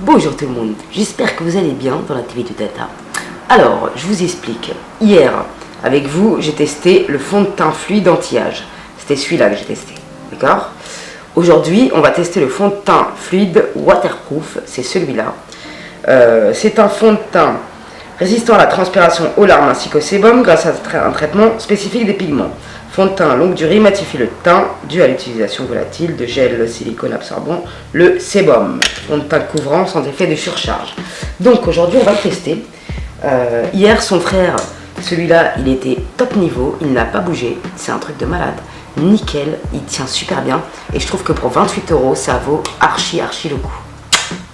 Bonjour tout le monde, j'espère que vous allez bien dans la TV du Tata. Alors, je vous explique. Hier, avec vous, j'ai testé le fond de teint fluide anti-âge. C'était celui-là que j'ai testé, d'accord? Aujourd'hui, on va tester le fond de teint fluide waterproof, c'est celui-là. C'est un fond de teint résistant à la transpiration, aux larmes ainsi qu'au sébum grâce à un traitement spécifique des pigments. Fond de teint longue durée matifie le teint dû à l'utilisation volatile de gel silicone absorbant le sébum. Fond de teint couvrant sans effet de surcharge. Donc aujourd'hui on va le tester. Hier son frère, celui-là il était top niveau, il n'a pas bougé, c'est un truc de malade. Nickel, il tient super bien et je trouve que pour 28 € ça vaut archi le coup.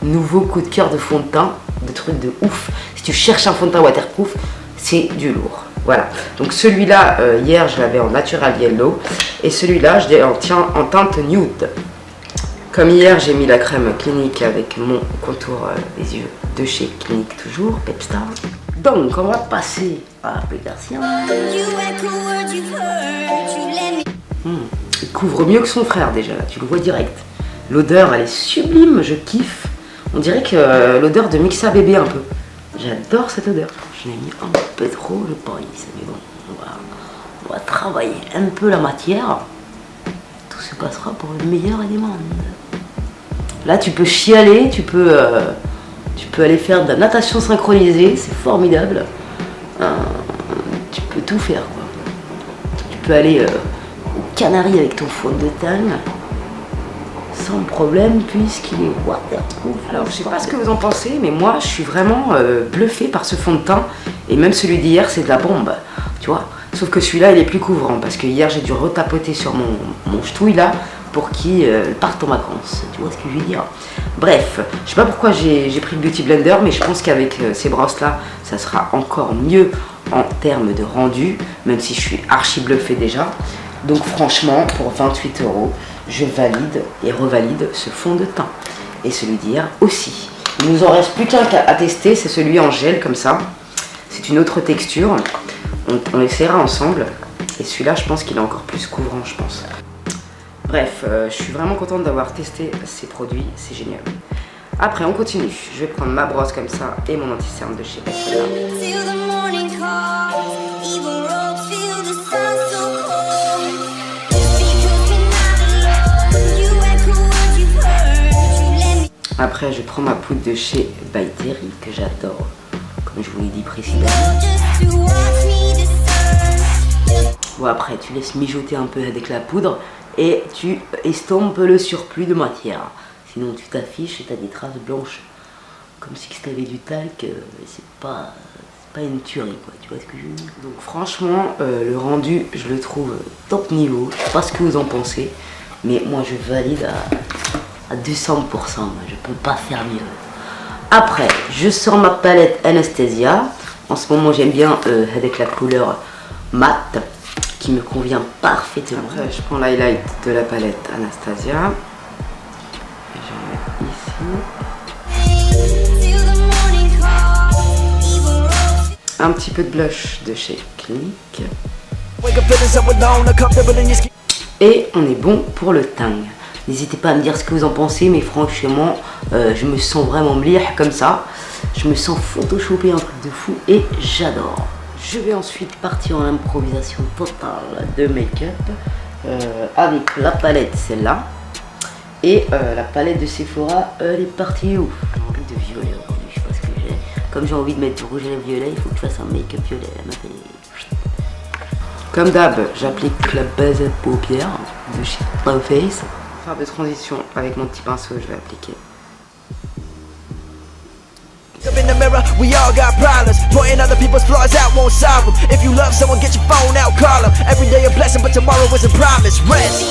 Nouveau coup de cœur de fond de teint, de trucs de ouf. Si tu cherches un fond de teint waterproof, c'est du lourd. Voilà, donc celui-là, hier je l'avais en natural yellow et celui-là je l'ai en teinte nude. Comme hier j'ai mis la crème Clinique avec mon contour des yeux de chez Clinique toujours, Pepstar. Donc on va passer à l'application. Il couvre mieux que son frère déjà, tu le vois direct. L'odeur elle est sublime, je kiffe. On dirait que l'odeur de Mixa bébé un peu. J'adore cette odeur. Je l'ai mis un peu trop, je pense. Mais bon, on va travailler un peu la matière. Tout se passera pour le meilleur des mondes. Là, tu peux chialer, tu peux aller faire de la natation synchronisée, c'est formidable. Tu peux tout faire, quoi. Tu peux aller aux Canaries avec ton fond de teint. Sans problème puisqu'il est waterproof. Alors je sais pas ce que vous en pensez, mais moi je suis vraiment bluffée par ce fond de teint. Et même celui d'hier c'est de la bombe, tu vois. Sauf que celui-là il est plus couvrant parce que hier j'ai dû retapoter sur mon ch'touille là pour qu'il parte en vacances. Tu vois ce que je veux dire? Bref, je sais pas pourquoi j'ai pris le Beauty Blender, mais je pense qu'avec ces brosses là ça sera encore mieux en termes de rendu, même si je suis archi bluffée déjà. Donc franchement pour 28 €, je valide et revalide ce fond de teint. Et celui d'hier aussi. Il nous en reste plus qu'un à tester, c'est celui en gel comme ça. C'est une autre texture. On essaiera ensemble. Et celui-là, je pense qu'il est encore plus couvrant, je pense. Bref, je suis vraiment contente d'avoir testé ces produits, c'est génial. Après, on continue. Je vais prendre ma brosse comme ça et mon anti-cerne de chez Pepstar. Après, je prends ma poudre de chez By Terry que j'adore, comme je vous l'ai dit précédemment. Bon, après, tu laisses mijoter un peu avec la poudre et tu estompes le surplus de matière. Sinon, tu t'affiches et tu as des traces blanches, comme si tu avais du talc. C'est pas une tuerie, quoi. Tu vois ce que je veux dire? Donc, franchement, le rendu, je le trouve top niveau. Je sais pas ce que vous en pensez, mais moi, je valide à 200%, je peux pas faire mieux. Après, je sors ma palette Anastasia. En ce moment, j'aime bien avec la couleur mat qui me convient parfaitement. Après, je prends l'highlight de la palette Anastasia. Et je vais mettre ici. Un petit peu de blush de chez Clinique. Et on est bon pour le teint. N'hésitez pas à me dire ce que vous en pensez, mais franchement, je me sens vraiment mliah comme ça. Je me sens photoshopé un truc de fou et j'adore. Je vais ensuite partir en improvisation totale de make-up avec la palette, celle-là. Et la palette de Sephora, elle est partie où? J'ai envie de violet aujourd'hui, je sais pas ce que j'ai. Comme j'ai envie de mettre du rouge à lèvres violet, il faut que je fasse un make-up violet. Comme d'hab, j'applique la base à paupières de chez Too Faced. Faire de transition avec mon petit pinceau, je vais appliquer. In the mirror, we all got problems. Pointing other people's flaws out won't solve them. If you love someone, get your phone out, call them. Every day a blessing, but tomorrow isn't promised. Rest.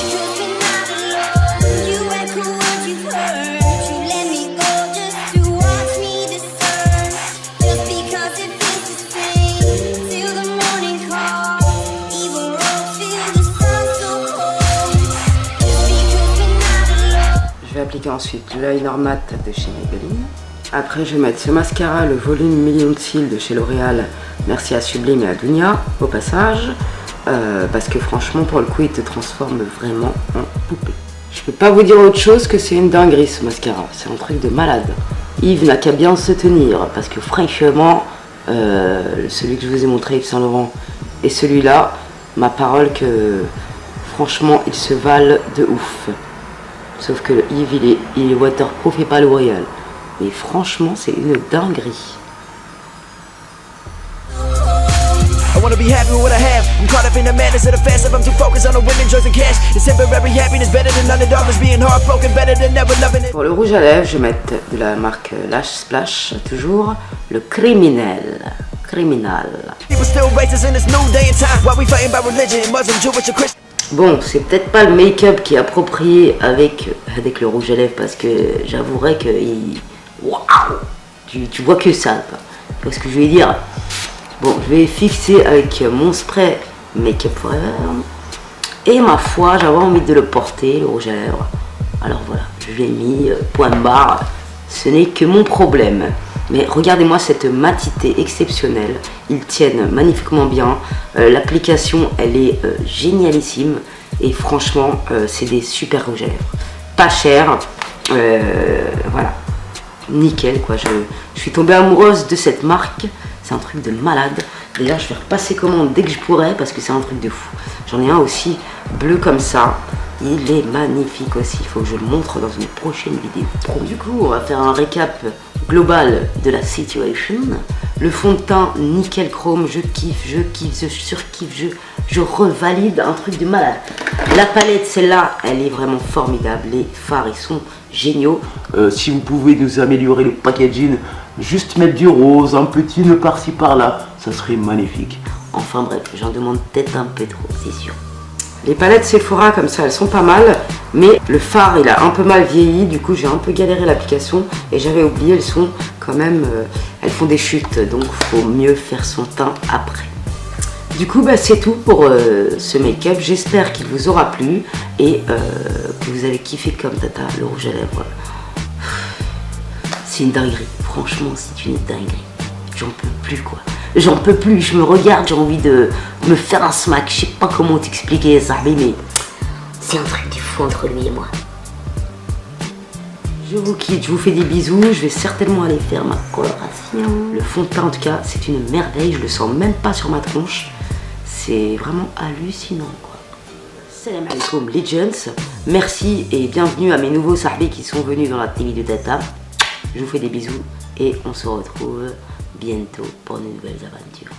Je vais appliquer ensuite l'œil mat de chez Maybelline. Après, je vais mettre ce mascara, le volume Million de Cils de chez L'Oréal. Merci à Sublime et à Dunia, au passage. Parce que franchement, pour le coup, il te transforme vraiment en poupée. Je peux pas vous dire autre chose que c'est une dinguerie ce mascara. C'est un truc de malade. Yves n'a qu'à bien se tenir, parce que franchement, celui que je vous ai montré, Yves Saint Laurent, et celui-là, ma parole que franchement, ils se valent de ouf. Sauf que le Yves, il est waterproof et pas loyal. Mais franchement, c'est une dinguerie. I wanna be happy with what I have. I'm caught up in the madness of the fast life. I'm too focused on the women, drugs and cash. It's temporary happiness, better than underdogs. Being heartbroken, better than never loving it. Pour le rouge à lèvres, je vais mettre de la marque Lash Splash, toujours le criminel. People still racist in this new day and time. While we fighting by religion, Muslim, Jewish, or Christian. Bon, c'est peut-être pas le make-up qui est approprié avec le rouge à lèvres parce que j'avouerais que waouh, tu vois que ça, quoi. Tu vois ce que je vais dire? Bon, je vais fixer avec mon spray Make-up Forever. Et ma foi, j'avais envie de le porter, le rouge à lèvres. Alors voilà, je l'ai mis, point barre. Ce n'est que mon problème. Mais regardez-moi cette matité exceptionnelle. Ils tiennent magnifiquement bien. L'application, elle est génialissime. Et franchement, c'est des super rouges à lèvres. Pas cher. Voilà. Nickel, quoi. Je suis tombée amoureuse de cette marque. C'est un truc de malade. D'ailleurs, je vais repasser commande dès que je pourrai parce que c'est un truc de fou. J'en ai un aussi bleu comme ça. Il est magnifique aussi. Il faut que je le montre dans une prochaine vidéo. Du coup, on va faire un récap global de la situation. Le fond de teint nickel chrome. Je kiffe, je surkiffe, je revalide. Un truc de malade. La palette, celle-là, elle est vraiment formidable. Les fards, ils sont géniaux. Si vous pouvez nous améliorer le packaging, juste mettre du rose, un petit nœud par-ci par-là, ça serait magnifique. Enfin bref, j'en demande peut-être un peu trop, c'est sûr. Les palettes Sephora comme ça, elles sont pas mal, mais le fard il a un peu mal vieilli, du coup j'ai un peu galéré l'application et j'avais oublié, elles sont quand même, elles font des chutes, donc faut mieux faire son teint après. Du coup bah, c'est tout pour ce make-up, j'espère qu'il vous aura plu et que vous avez kiffé comme tata le rouge à lèvres. C'est une dinguerie, franchement c'est une dinguerie, j'en peux plus quoi. J'en peux plus, je me regarde, j'ai envie de me faire un smack. Je sais pas comment t'expliquer ça, mais c'est un truc du fou entre lui et moi. Je vous quitte, je vous fais des bisous. Je vais certainement aller faire ma coloration. Le fond de teint, en tout cas, c'est une merveille. Je le sens même pas sur ma tronche. C'est vraiment hallucinant, quoi. Salam alaikum, Legends. Merci et bienvenue à mes nouveaux sahbis qui sont venus dans la TV de Tata. Je vous fais des bisous et on se retrouve bientôt pour de nouvelles aventures.